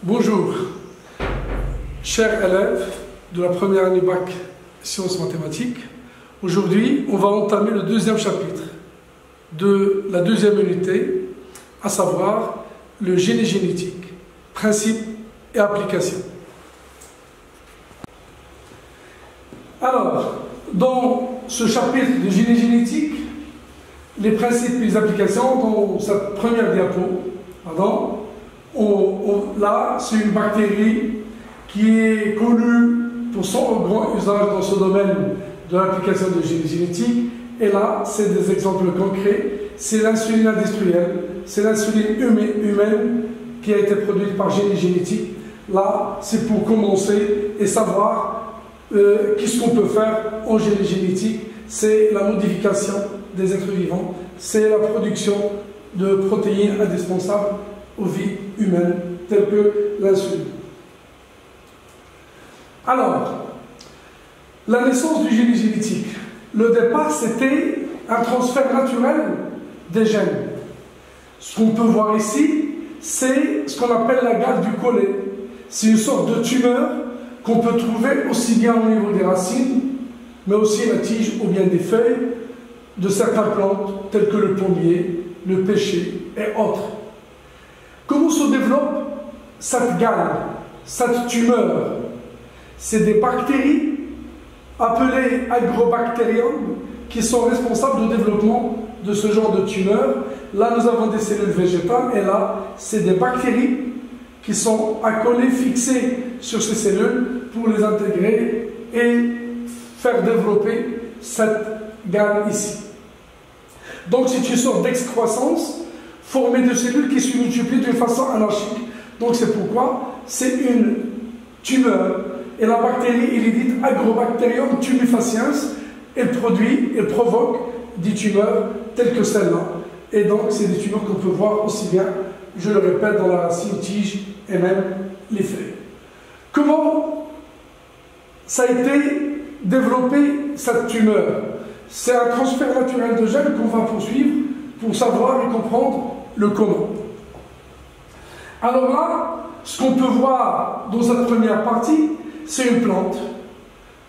Bonjour, chers élèves de la première année bac sciences mathématiques. Aujourd'hui, on va entamer le deuxième chapitre de la deuxième unité, à savoir le génie génétique, principes et applications. Alors, dans ce chapitre de génie génétique, les principes et les applications, dans cette première diapo, là, c'est une bactérie qui est connue pour son grand usage dans ce domaine de l'application de génie génétique. Et là, c'est des exemples concrets. C'est l'insuline industrielle, c'est l'insuline humaine qui a été produite par génie génétique. Là, c'est pour commencer et savoir qu'est-ce qu'on peut faire en génie génétique. C'est la modification des êtres vivants, c'est la production de protéines indispensables aux vies humaines, telles que l'insuline. Alors, la naissance du génie génétique. Le départ, c'était un transfert naturel des gènes. Ce qu'on peut voir ici, c'est ce qu'on appelle la gale du collet. C'est une sorte de tumeur qu'on peut trouver aussi bien au niveau des racines, mais aussi la tige ou bien des feuilles de certaines plantes, telles que le pommier, le pêcher et autres. Comment se développe cette gale, cette tumeur? C'est des bactéries appelées agrobactérium qui sont responsables du développement de ce genre de tumeur. Là, nous avons des cellules végétales et là, c'est des bactéries qui sont accolées, fixées sur ces cellules pour les intégrer et faire développer cette gale ici. Donc, c'est une sorte d'excroissance formée de cellules qui se multiplient d'une façon anarchique. Donc, c'est pourquoi c'est une tumeur. Et la bactérie, il est dite Agrobacterium tumefaciens. Elle provoque des tumeurs telles que celle-là. Et donc, c'est des tumeurs qu'on peut voir aussi bien, je le répète, dans la racine, tige et même les feuilles. Comment ça a été développé, cette tumeur? C'est un transfert naturel de gènes qu'on va poursuivre pour savoir et comprendre le comment. Alors là, ce qu'on peut voir dans cette première partie, c'est une plante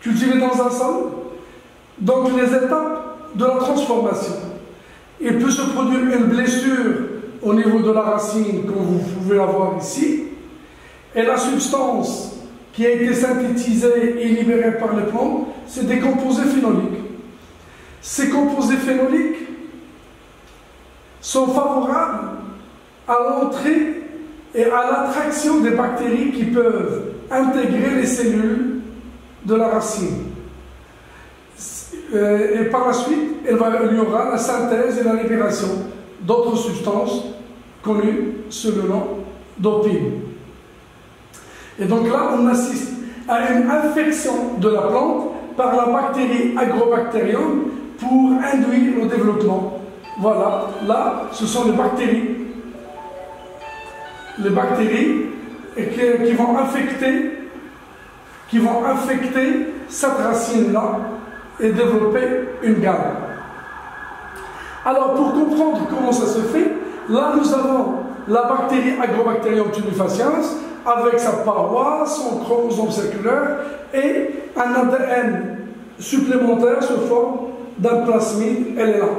cultivée dans un sol. Donc les étapes de la transformation. Il peut se produire une blessure au niveau de la racine, comme vous pouvez la voir ici. Et la substance qui a été synthétisée et libérée par les plantes, c'est des composés phénoliques. Ces composés phénoliques sont favorables à l'entrée et à l'attraction des bactéries qui peuvent intégrer les cellules de la racine. Et par la suite, il y aura la synthèse et la libération d'autres substances connues sous le nom d'opine. Et donc là, on assiste à une infection de la plante par la bactérie Agrobacterium pour induire le développement. Voilà, là, ce sont les bactéries qui vont infecter cette racine-là et développer une gale. Alors, pour comprendre comment ça se fait, là, nous avons la bactérie Agrobacterium tumefaciens avec sa paroi, son chromosome circulaire et un ADN supplémentaire sous forme d'un plasmide. Elle est là.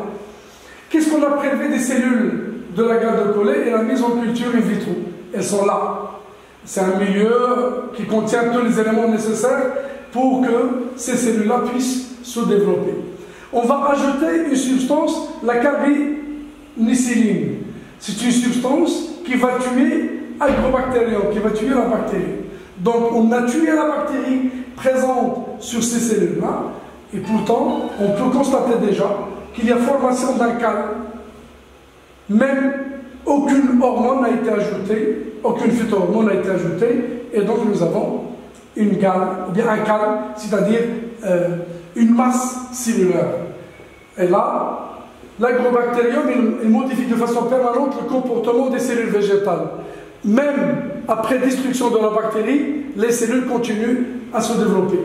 Qu'est-ce qu'on a prélevé des cellules de la gale de collet et la mise en culture in vitro? Elles sont là. C'est un milieu qui contient tous les éléments nécessaires pour que ces cellules-là puissent se développer. On va ajouter une substance, la carbonicilline. C'est une substance qui va tuer Agrobacterium, qui va tuer la bactérie. Donc on a tué la bactérie présente sur ces cellules-là, et pourtant on peut constater déjà qu'il y a formation d'un calme. Même aucune hormone n'a été ajoutée, aucune phytohormone n'a été ajoutée, et donc nous avons une gale, ou bien un calme, c'est-à-dire une masse cellulaire. Et là, l'agrobactérium, il modifie de façon permanente le comportement des cellules végétales. Même après destruction de la bactérie, les cellules continuent à se développer.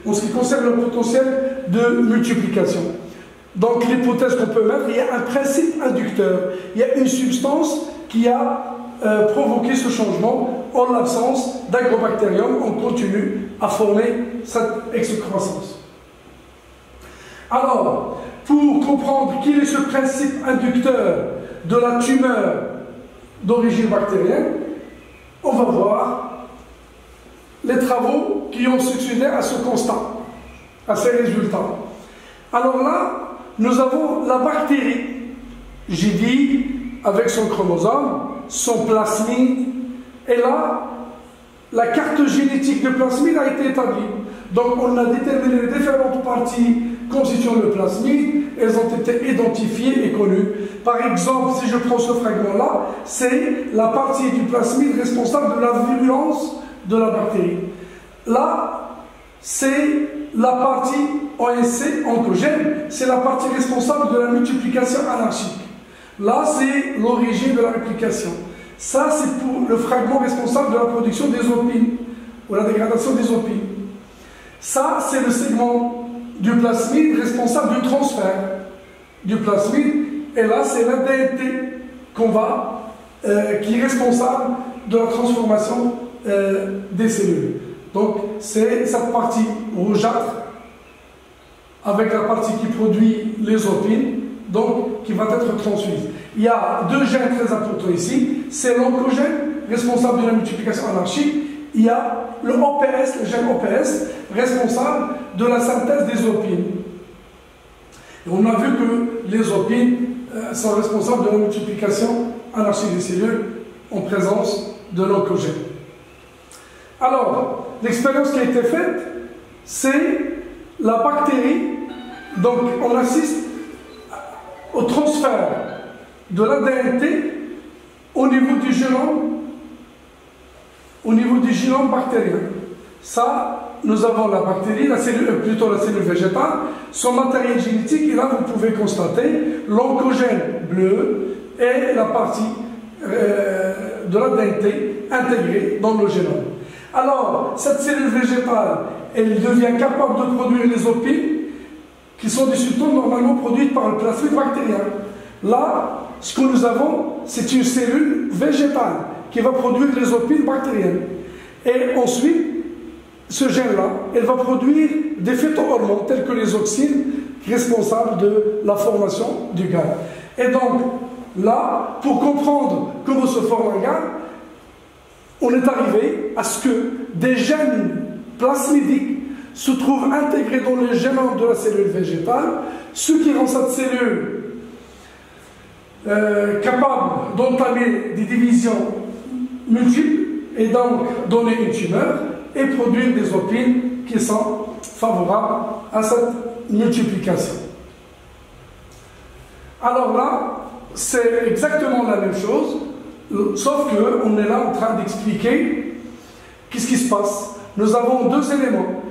En ce qui concerne le potentiel de multiplication. Donc l'hypothèse qu'on peut mettre, il y a un principe inducteur. Il y a une substance qui a provoquer ce changement en l'absence d'agrobactérium. On continue à former cette excroissance. Alors, pour comprendre quel est ce principe inducteur de la tumeur d'origine bactérienne, on va voir les travaux qui ont succédé à ce constat, à ces résultats. Alors là, nous avons la bactérie, j'ai dit, avec son chromosome, son plasmide, et là, la carte génétique du plasmide a été établie. Donc, on a déterminé les différentes parties constituant le plasmide, elles ont été identifiées et connues. Par exemple, si je prends ce fragment-là, c'est la partie du plasmide responsable de la virulence de la bactérie. Là, c'est la partie OSC, oncogène, c'est la partie responsable de la multiplication anarchique. Là, c'est l'origine de la réplication. Ça, c'est pour le fragment responsable de la production des opines, ou la dégradation des opines. Ça, c'est le segment du plasmide responsable du transfert du plasmide. Et là, c'est l'ADNT qui est responsable de la transformation des cellules. Donc, c'est cette partie rougeâtre avec la partie qui produit les opines, donc qui va être transmise. Il y a deux gènes très importants ici. C'est l'oncogène, responsable de la multiplication anarchique. Il y a le OPS, le gène OPS, responsable de la synthèse des opines. Et on a vu que les opines sont responsables de la multiplication anarchique des cellules en présence de l'oncogène. Alors, l'expérience qui a été faite, c'est la bactérie. Donc, on assiste au transfert de l'ADNT au niveau du génome bactérien. Ça, nous avons la bactérie, plutôt la cellule végétale, son matériel génétique, et là vous pouvez constater l'oncogène bleu et la partie de l'ADNT intégrée dans le génome. Alors, cette cellule végétale, elle devient capable de produire les opines qui sont des substances normalement produites par le plasmide bactérien. Là, ce que nous avons, c'est une cellule végétale qui va produire les opines bactériennes. Et ensuite, ce gène-là, elle va produire des phytohormones tels que les auxines, responsables de la formation du gaz. Et donc, là, pour comprendre comment se forme un gaz, on est arrivé à ce que des gènes plasmidiques se trouvent intégrés dans le génome de la cellule végétale, ce qui rend cette cellule capable d'entamer des divisions multiples et donc donner une tumeur et produire des opines qui sont favorables à cette multiplication. Alors là, c'est exactement la même chose, sauf qu'on est là en train d'expliquer qu'est-ce qui se passe. Nous avons deux éléments.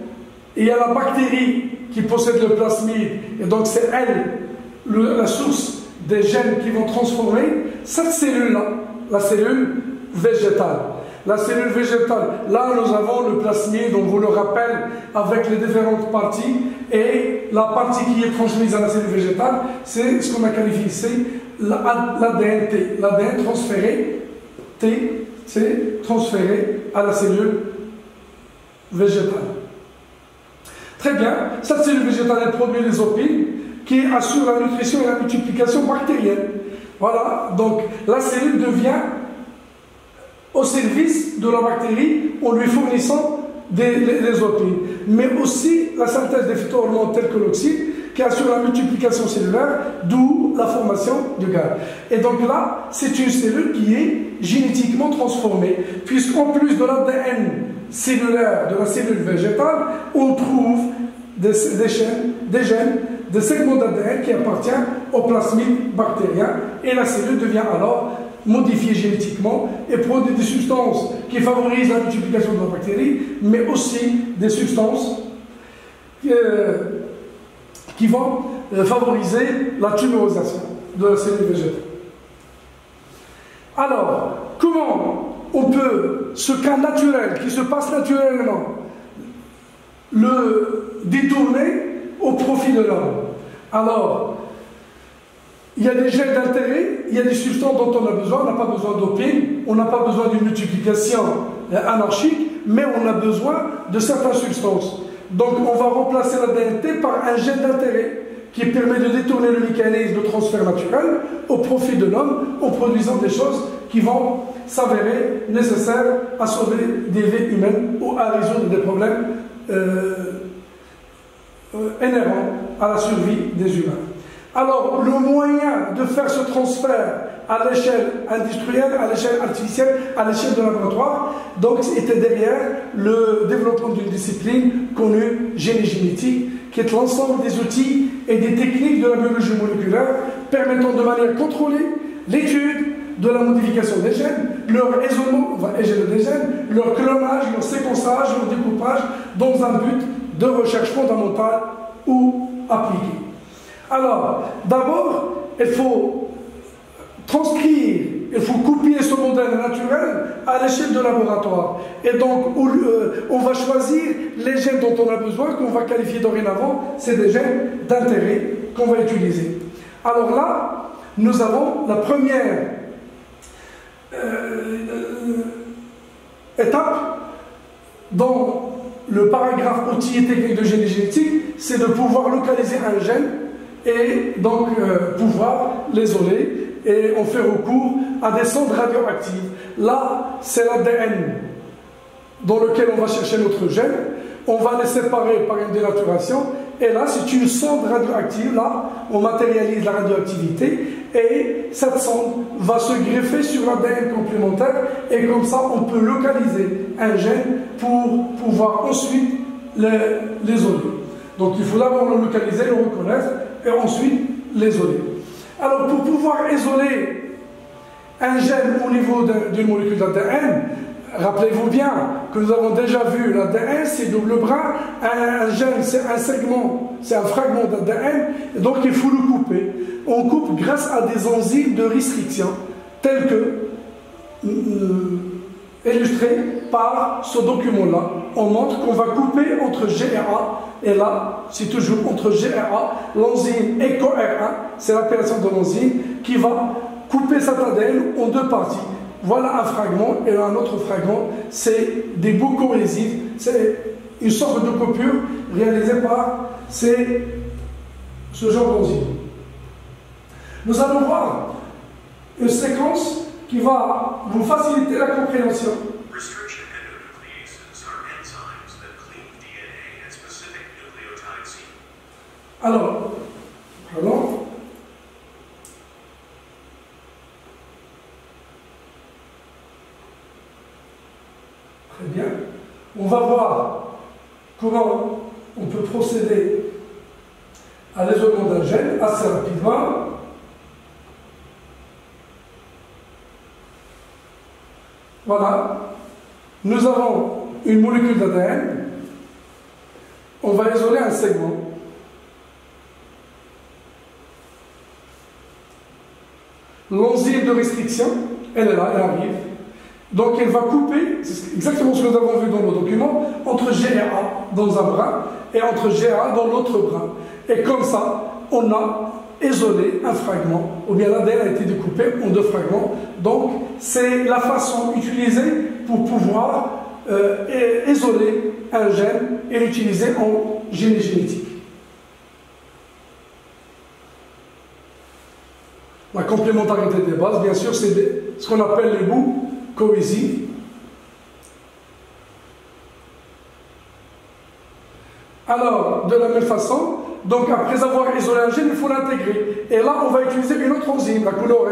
Il y a la bactérie qui possède le plasmide, et donc c'est elle la source des gènes qui vont transformer cette cellule-là, la cellule végétale. La cellule végétale, là nous avons le plasmide, on vous le rappelle, avec les différentes parties, et la partie qui est transmise à la cellule végétale, c'est ce qu'on a qualifié ici, l'ADN. L'ADN transféré, T, c'est transféré à la cellule végétale. Très bien, cette cellule végétale, elle produit les opines qui assurent la nutrition et la multiplication bactérienne. Voilà, donc la cellule devient au service de la bactérie en lui fournissant des opines, mais aussi la synthèse des phytohormones tels que l'oxyde qui assure la multiplication cellulaire, d'où la formation du gaz. Et donc là, c'est une cellule qui est génétiquement transformée, puisqu'en plus de l'ADN cellulaire de la cellule végétale, on trouve des gènes, des segments d'ADN qui appartiennent au plasmide bactérien, et la cellule devient alors modifiée génétiquement et produit des substances qui favorisent la multiplication de la bactérie, mais aussi des substances qui vont favoriser la tumorisation de la cellule végétale. Alors, comment on peut, ce cas naturel qui se passe naturellement, le détourner au profit de l'homme? Alors, il y a des gènes d'intérêt, il y a des substances dont on a besoin. On n'a pas besoin d'opine, on n'a pas besoin d'une multiplication anarchique, mais on a besoin de certaines substances. Donc on va remplacer la DNT par un gène d'intérêt qui permet de détourner le mécanisme de transfert naturel au profit de l'homme en produisant des choses qui vont s'avérer nécessaires à sauver des vies humaines ou à résoudre des problèmes inhérents à la survie des humains. Alors, le moyen de faire ce transfert à l'échelle industrielle, à l'échelle artificielle, à l'échelle de laboratoire, donc était derrière le développement d'une discipline connue, génie génétique, qui est l'ensemble des outils et des techniques de la biologie moléculaire permettant de manière contrôlée l'étude de la modification des gènes, leur isolement des gènes, leur clonage, leur séquençage, leur découpage dans un but de recherche fondamentale ou appliquée. Alors, d'abord, il faut transcrire, il faut copier ce modèle naturel à l'échelle de laboratoire. Et donc, on va choisir les gènes dont on a besoin, qu'on va qualifier dorénavant, c'est des gènes d'intérêt qu'on va utiliser. Alors là, nous avons la première étape dans le paragraphe outils et techniques de génie génétique, c'est de pouvoir localiser un gène et donc pouvoir l'isoler, et on fait recours à des sondes radioactives. Là, c'est l'ADN dans lequel on va chercher notre gène, on va les séparer par une dénaturation, et là, c'est une sonde radioactive, là, on matérialise la radioactivité, et cette sonde va se greffer sur l'ADN complémentaire, et comme ça, on peut localiser un gène pour pouvoir ensuite l'isoler. Donc, il faut d'abord le localiser, le reconnaître, et ensuite l'isoler. Alors, pour pouvoir isoler un gène au niveau d'une molécule d'ADN, rappelez-vous bien que nous avons déjà vu l'ADN, c'est double bras, un gène, c'est un segment, c'est un fragment d'ADN, donc il faut le couper. On coupe grâce à des enzymes de restriction, telles que illustrées par ce document-là. On montre qu'on va couper entre G et A, et là, c'est toujours entre G et A, l'enzyme EcoR1, c'est l'appellation de l'enzyme, qui va couper cet ADN en deux parties. Voilà un fragment, et là un autre fragment, c'est des bouts cohésifs, c'est une sorte de coupure réalisée par ce genre d'enzyme. Nous allons voir une séquence qui va vous faciliter la compréhension. Alors, pardon. Très bien. On va voir comment on peut procéder à l'isolement d'un gène assez rapidement. Voilà. Nous avons une molécule d'ADN. On va isoler un segment. L'enzyme de restriction, elle est là, elle arrive. Donc elle va couper, c'est exactement ce que nous avons vu dans le document, entre G et A dans un bras et entre G et A dans l'autre bras. Et comme ça, on a isolé un fragment, ou bien l'ADN a été découpé en deux fragments. Donc c'est la façon utilisée pour pouvoir isoler un gène et l'utiliser en génie génétique. La complémentarité des bases, bien sûr, c'est ce qu'on appelle les bouts cohésifs. Alors, de la même façon, donc après avoir isolé un gène, il faut l'intégrer. Et là, on va utiliser une autre enzyme. La couleur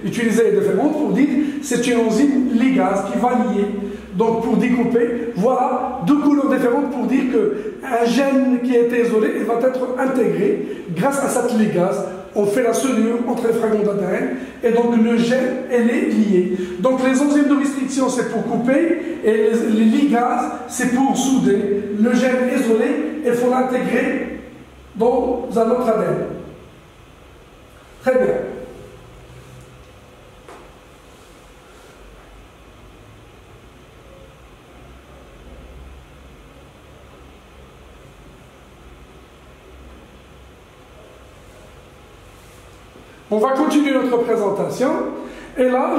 utilisée est différente pour dire que c'est une enzyme ligase qui va lier. Donc, pour découper, voilà deux couleurs différentes pour dire qu'un gène qui a été isolé, il va être intégré grâce à cette ligase. On fait la soudure entre les fragments d'ADN et donc le gène, elle est liée. Donc les enzymes de restriction, c'est pour couper et les ligases, c'est pour souder. Le gène isolé, il faut l'intégrer dans un autre ADN. Très bien. On va continuer notre présentation. Et là,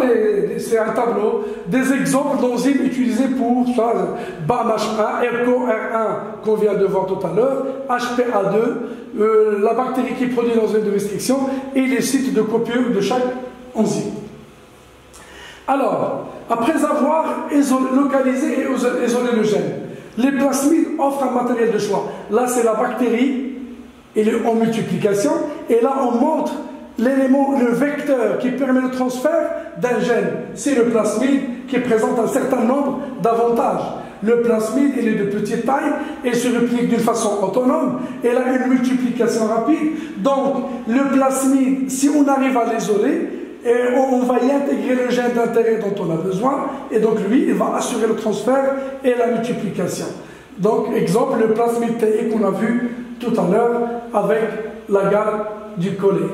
c'est un tableau des exemples d'enzymes utilisées pour BAMH1, ERCO-R1 qu'on vient de voir tout à l'heure, HPA2, la bactérie qui produit l'enzyme de restriction et les sites de copieur de chaque enzyme. Alors, après avoir localisé et isolé le gène, les plasmides offrent un matériel de choix. Là, c'est la bactérie, elle est en multiplication, et là, on montre l'élément, le vecteur qui permet le transfert d'un gène. C'est le plasmide qui présente un certain nombre d'avantages. Le plasmide, il est de petite taille et se réplique d'une façon autonome. Elle a une multiplication rapide. Donc, le plasmide, si on arrive à l'isoler, on va y intégrer le gène d'intérêt dont on a besoin. Et donc, lui, il va assurer le transfert et la multiplication. Donc, exemple, le plasmide TI qu'on a vu tout à l'heure avec la gamme du collet.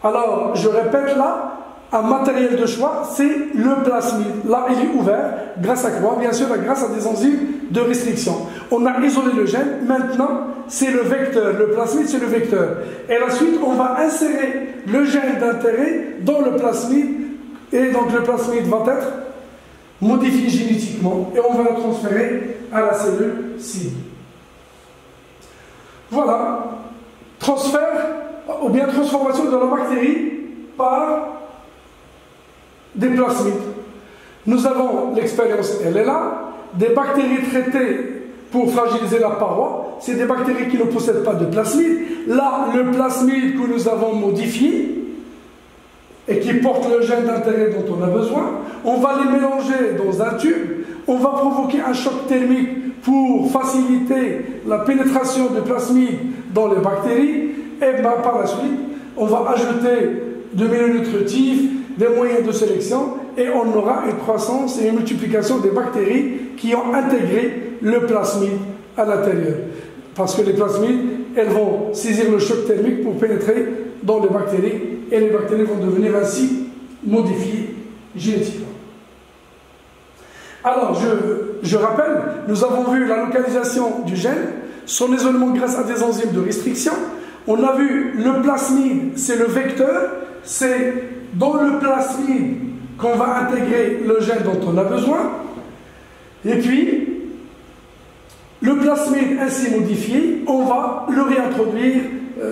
Alors, je répète là, un matériel de choix, c'est le plasmide. Là, il est ouvert, grâce à quoi? Bien sûr, grâce à des enzymes de restriction. On a isolé le gène, maintenant, c'est le vecteur. Le plasmide, c'est le vecteur. Et la suite, on va insérer le gène d'intérêt dans le plasmide, et donc le plasmide va être modifié génétiquement, et on va le transférer à la cellule cible. Voilà, transfert ou bien transformation de la bactérie par des plasmides. Nous avons l'expérience, elle est là, des bactéries traitées pour fragiliser la paroi, c'est des bactéries qui ne possèdent pas de plasmide. Là, le plasmide que nous avons modifié et qui porte le gène d'intérêt dont on a besoin, on va les mélanger dans un tube, on va provoquer un choc thermique pour faciliter la pénétration du plasmide dans les bactéries. Et ben, par la suite, on va ajouter de milieux nutritifs, des moyens de sélection, et on aura une croissance et une multiplication des bactéries qui ont intégré le plasmide à l'intérieur. Parce que les plasmides, elles vont saisir le choc thermique pour pénétrer dans les bactéries, et les bactéries vont devenir ainsi modifiées génétiquement. Alors, je rappelle, nous avons vu la localisation du gène, son isolement grâce à des enzymes de restriction. On a vu le plasmide, c'est le vecteur, c'est dans le plasmide qu'on va intégrer le gène dont on a besoin. Et puis, le plasmide ainsi modifié, on va le réintroduire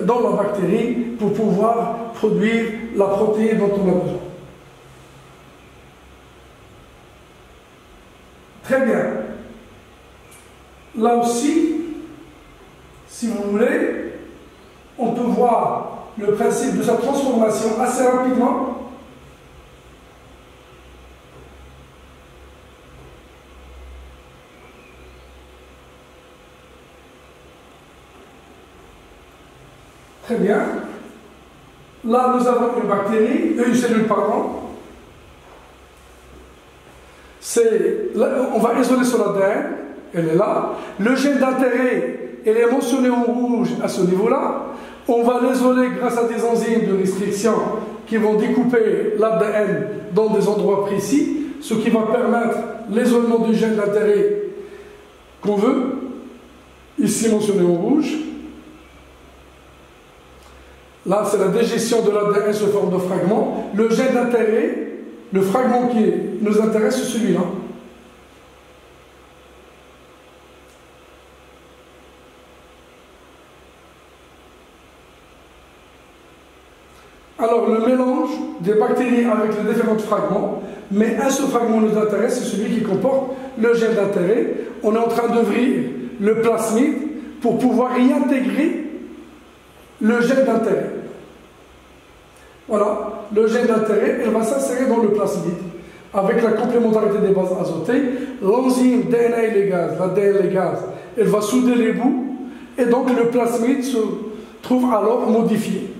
dans la bactérie pour pouvoir produire la protéine dont on a besoin. Très bien. Là aussi, si vous voulez, on peut voir le principe de sa transformation assez rapidement. Très bien. Là, nous avons une bactérie, une cellule, pardon. On va isoler son ADN, elle est là. Le gène d'intérêt, elle est mentionnée en rouge à ce niveau-là. On va l'isoler grâce à des enzymes de restriction qui vont découper l'ADN dans des endroits précis, ce qui va permettre l'isolement du gène d'intérêt qu'on veut, ici mentionné en rouge. Là, c'est la digestion de l'ADN sous forme de fragments. Le gène d'intérêt, le fragment qui nous intéresse, c'est celui-là. Alors, le mélange des bactéries avec les différents fragments, mais un seul fragment nous intéresse, c'est celui qui comporte le gène d'intérêt. On est en train d'ouvrir le plasmide pour pouvoir y intégrer le gène d'intérêt. Voilà, le gène d'intérêt, elle va s'insérer dans le plasmide avec la complémentarité des bases azotées. L'enzyme DNA ligase, l'ADN ligase, elle va souder les bouts et donc le plasmide se trouve alors modifié.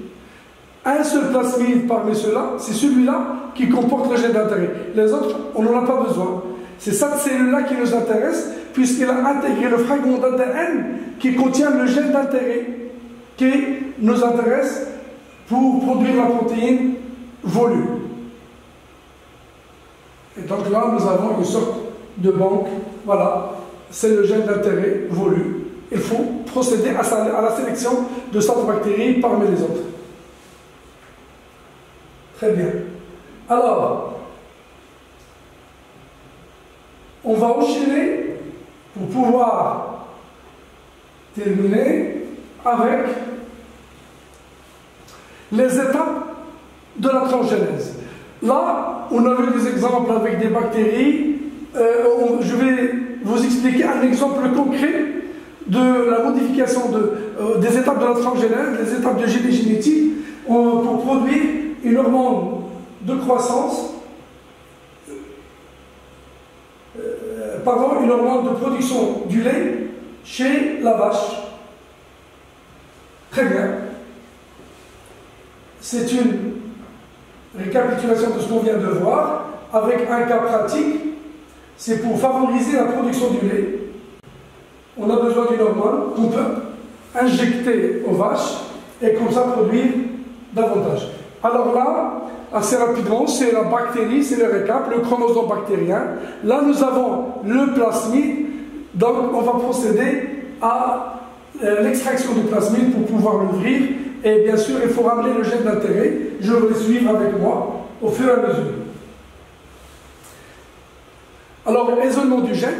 Un seul plasmide parmi ceux-là, c'est celui-là qui comporte le gène d'intérêt. Les autres, on n'en a pas besoin. C'est cette cellule-là qui nous intéresse puisqu'elle a intégré le fragment d'ADN qui contient le gène d'intérêt qui nous intéresse pour produire la protéine volue. Et donc là, nous avons une sorte de banque. Voilà, c'est le gène d'intérêt volu. Il faut procéder à la sélection de cette bactérie parmi les autres. Très bien. Alors, on va enchaîner pour pouvoir terminer avec les étapes de la transgénèse. Là, on a vu des exemples avec des bactéries. Je vais vous expliquer un exemple concret de la modification des étapes de la transgénèse, des étapes de génie génétique pour produire une hormone de croissance, une hormone de production du lait chez la vache. Très bien. C'est une récapitulation de ce qu'on vient de voir avec un cas pratique. C'est pour favoriser la production du lait. On a besoin d'une hormone qu'on peut injecter aux vaches et comme ça produire davantage. Alors là, assez rapidement, c'est la bactérie, c'est le récap, le chromosome bactérien. Là, nous avons le plasmide. Donc, on va procéder à l'extraction du plasmide pour pouvoir l'ouvrir. Et bien sûr, il faut ramener le gène d'intérêt. Je vais le suivre avec moi au fur et à mesure. Alors, l'isolement du gène,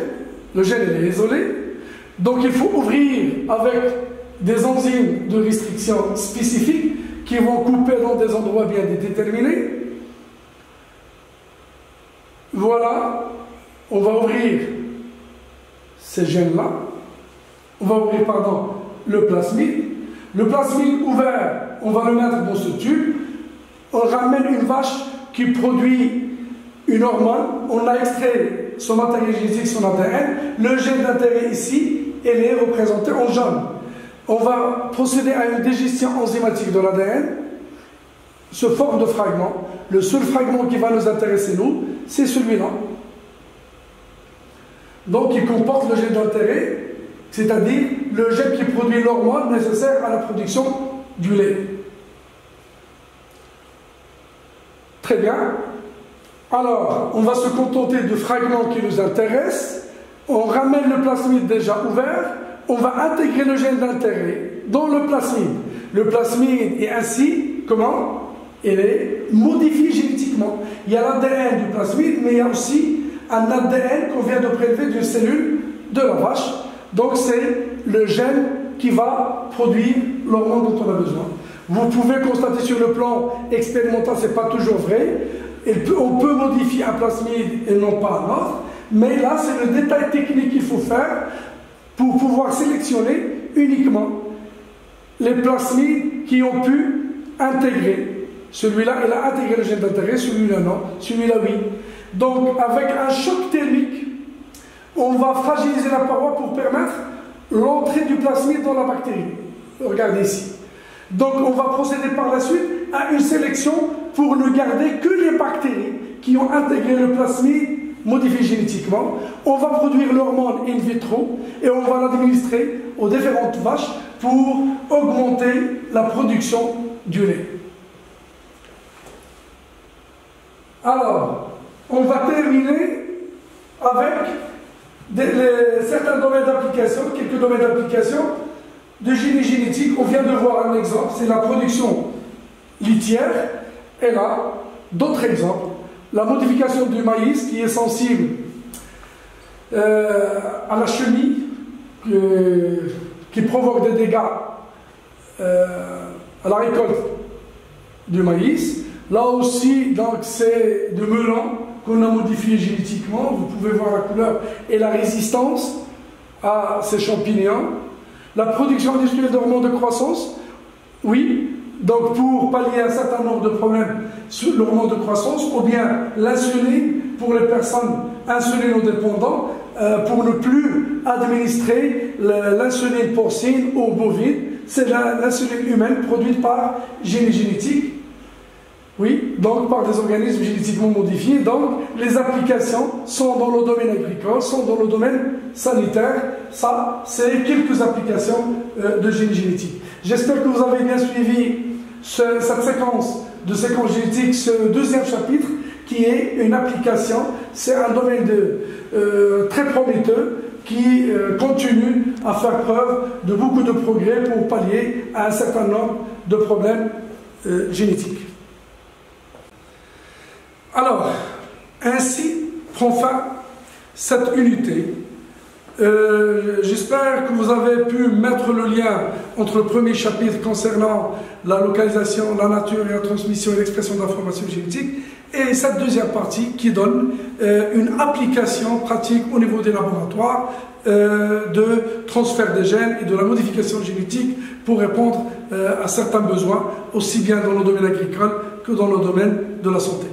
le gène est isolé. Donc, il faut ouvrir avec des enzymes de restriction spécifiques qui vont couper dans des endroits bien déterminés. Voilà, on va ouvrir ces gènes-là. On va ouvrir, le plasmide. Le plasmide ouvert, on va le mettre dans ce tube. On ramène une vache qui produit une hormone. On a extrait son matériel génétique, son ADN. Le gène d'intérêt ici, elle est représentée en jaune. On va procéder à une digestion enzymatique de l'ADN, sous forme de fragments. Le seul fragment qui va nous intéresser, nous, c'est celui-là. Donc, il comporte le gène d'intérêt, c'est-à-dire le gène qui produit l'hormone nécessaire à la production du lait. Très bien. Alors, on va se contenter de fragments qui nous intéressent. On ramène le plasmide déjà ouvert. On va intégrer le gène d'intérêt dans le plasmide. Le plasmide est ainsi, comment? Il est modifié génétiquement. Il y a l'ADN du plasmide, mais il y a aussi un ADN qu'on vient de prélever d'une cellule de la vache. Donc c'est le gène qui va produire l'hormone dont on a besoin. Vous pouvez constater sur le plan expérimental, ce n'est pas toujours vrai. On peut modifier un plasmide et non pas un autre. Mais là, c'est le détail technique qu'il faut faire pour pouvoir sélectionner uniquement les plasmides qui ont pu intégrer. Celui-là, il a intégré le gène d'intérêt, celui-là non, celui-là oui. Donc, avec un choc thermique, on va fragiliser la paroi pour permettre l'entrée du plasmide dans la bactérie. Regardez ici. Donc, on va procéder par la suite à une sélection pour ne garder que les bactéries qui ont intégré le plasmide modifié génétiquement. On va produire l'hormone in vitro et on va l'administrer aux différentes vaches pour augmenter la production du lait. Alors, on va terminer avec certains domaines d'application, quelques domaines d'application de génie génétique. On vient de voir un exemple, c'est la production litière. Et là, d'autres exemples. La modification du maïs qui est sensible à la chenille, qui provoque des dégâts à la récolte du maïs. Là aussi, donc, c'est de melon qu'on a modifié génétiquement. Vous pouvez voir la couleur et la résistance à ces champignons. La production industrielle d'hormones de croissance, oui. Donc, pour pallier un certain nombre de problèmes sur l'hormone de croissance, ou bien l'insuline pour les personnes insulinodépendantes, pour ne plus administrer l'insuline porcine ou bovine. C'est l'insuline humaine produite par génie génétique. Oui, donc par des organismes génétiquement modifiés. Donc, les applications sont dans le domaine agricole, sont dans le domaine sanitaire. Ça, c'est quelques applications de génie génétique. J'espère que vous avez bien suivi cette séquence de séquence génétique, ce deuxième chapitre, qui est une application. C'est un domaine très prometteur qui continue à faire preuve de beaucoup de progrès pour pallier à un certain nombre de problèmes génétiques. Alors, ainsi prend fin cette unité. J'espère que vous avez pu mettre le lien entre le premier chapitre concernant la localisation, la nature et la transmission et l'expression d'informations génétiques et cette deuxième partie qui donne une application pratique au niveau des laboratoires de transfert des gènes et de la modification génétique pour répondre à certains besoins, aussi bien dans le domaine agricole que dans le domaine de la santé.